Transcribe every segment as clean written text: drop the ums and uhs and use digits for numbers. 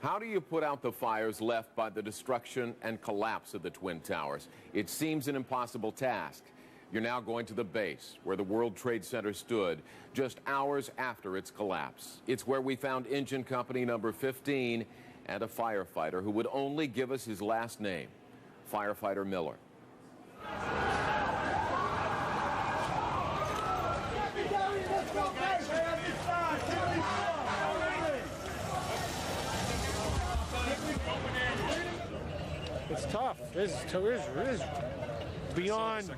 How do you put out the fires left by the destruction and collapse of the Twin Towers? It seems an impossible task. You're now going to the base where the World Trade Center stood just hours after its collapse. It's where we found engine company number 15 and a firefighter who would only give us his last name, Firefighter Miller. It's tough. This is beyond.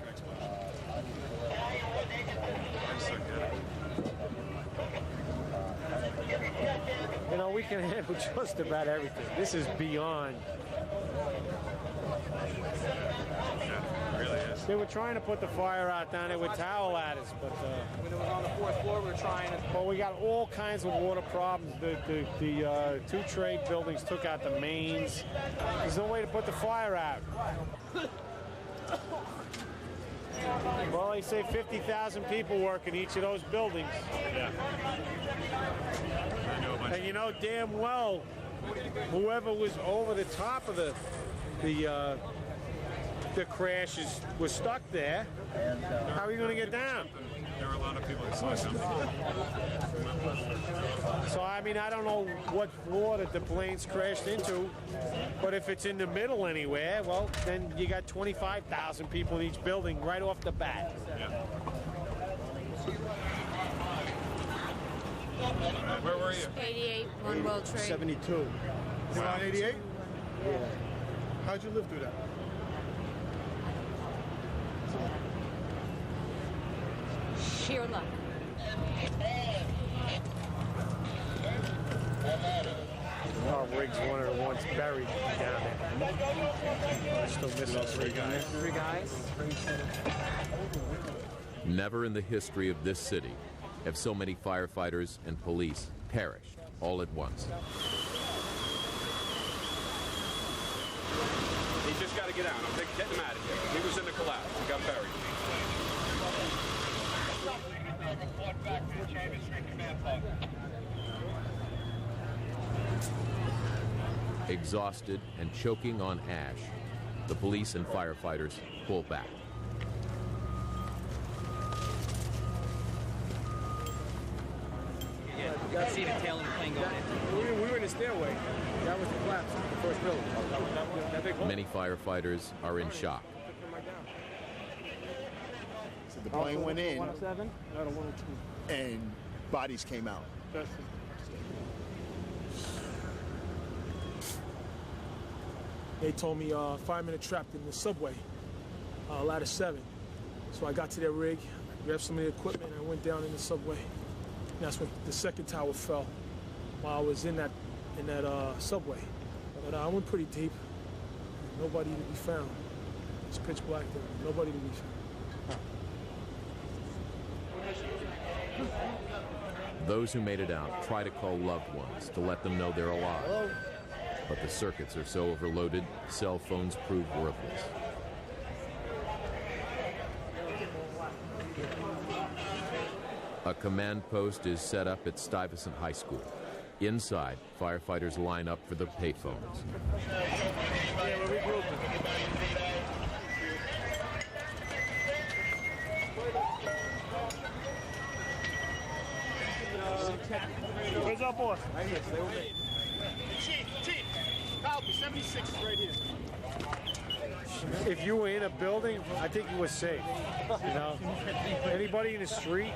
You know, we can handle just about everything. This is beyond. Yeah, it really is. They were trying to put the fire out down there with towel ladders, but when it was on the 4th floor, we were trying to. well, we got all kinds of water problems. The two trade buildings took out the mains. There's no way to put the fire out. Well, they say 50,000 people work in each of those buildings. Yeah. And you know damn well, whoever was over the top of the crashes was stuck there. How are you going to get down? There were a lot of people inside them. So, I mean, I don't know what floor that the planes crashed into, but if it's in the middle anywhere, well, then you got 25,000 people in each building right off the bat. Yeah. Where were you? 88, One World Trade. 72. You're on 88? Yeah. How'd you live through that? Sheer luck. Our rig's one of the ones buried down there. Still missing 3 guys. 3 guys. Never in the history of this city have so many firefighters and police perished all at once. He just got to get out. I'm getting him out of here. He was in the collapse. He got buried. Exhausted and choking on ash, the police and firefighters pull back. Yeah, you got to see the tail of the plane going in. We were in the stairway. That was the collapse, the first building. That big hole. Many firefighters are in shock. So the plane went in 107? No, the 102. And bodies came out. They told me firemen are trapped in the subway, ladder 7. So I got to their rig, grabbed some of the equipment, and I went down in the subway. And that's when the second tower fell while I was in that subway. But I went pretty deep. Nobody to be found. It's pitch black there. Nobody to be found. Those who made it out try to call loved ones to let them know they're alive. But the circuits are so overloaded, cell phones prove worthless. A command post is set up at Stuyvesant High School. Inside, firefighters line up for the payphones. Where's our boss? Right here, stay with me. Chief, copy, 76 is right here. If you were in a building, I think you were safe. You know, anybody in the street,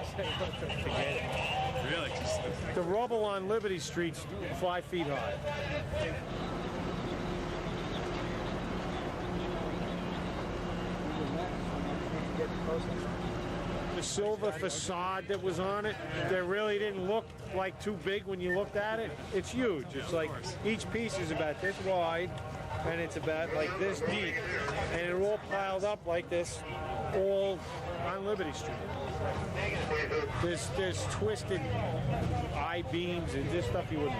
Really? the rubble on Liberty Street's 5 feet high. The silver facade that was on it, that really didn't look like too big when you looked at it. It's huge. It's like each piece is about this wide, and it's about like this deep, and it all piled up like this, all on Liberty Street. There's twisted I-beams and this stuff you wouldn't.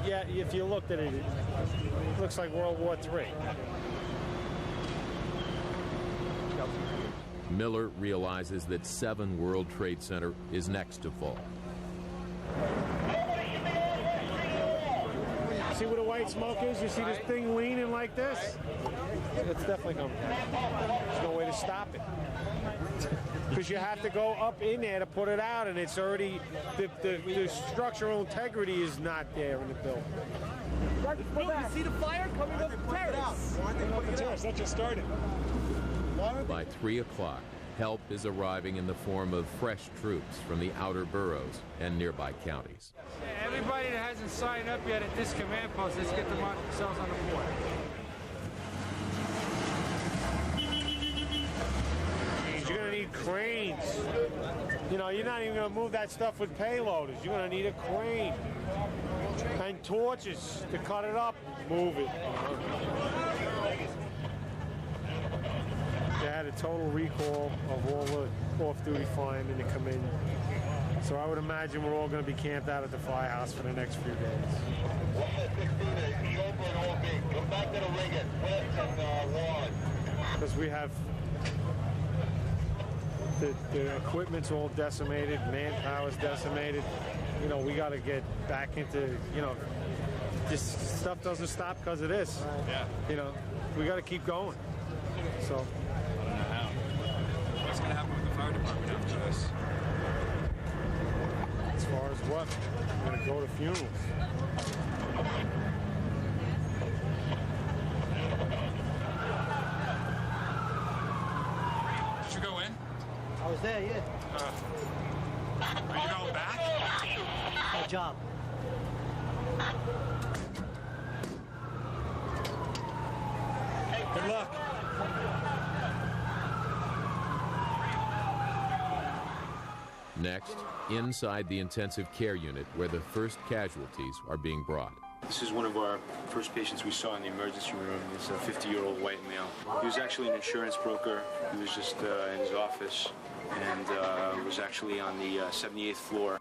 Yeah, if you looked at it, it looks like World War III. Miller realizes that 7 World Trade Center is next to fall. see where the white smoke is? You see this thing leaning like this? It's definitely coming. There's no way to stop it. Because you have to go up in there to put it out, and it's already, the structural integrity is not there in the building. No, you see the fire coming up the terrace. That just started. By 3 o'clock, help is arriving in the form of fresh troops from the outer boroughs and nearby counties. Everybody that hasn't signed up yet at this command post, let's get themselves on the board. You're going to need cranes. You know, you're not even going to move that stuff with payloaders. You're going to need a crane. And torches to cut it up, move it. They had a total recall of all the off-duty firemen to come in. So I would imagine we're all going to be camped out at the firehouse for the next few days. Because we have the equipment's all decimated, manpower's decimated. You know, we got to get back into, you know, this stuff doesn't stop because of this. Yeah. You know, we got to keep going. So. I don't know how. What's going to happen with the fire department after this? As far as what? We're going to go to funerals. Did you go in? I was there, yeah. Are you going back? My job. Good luck. Next, inside the intensive care unit where the first casualties are being brought. This is one of our first patients we saw in the emergency room. It's a 50-year-old white male. He was actually an insurance broker. He was just in his office and was actually on the 78th floor.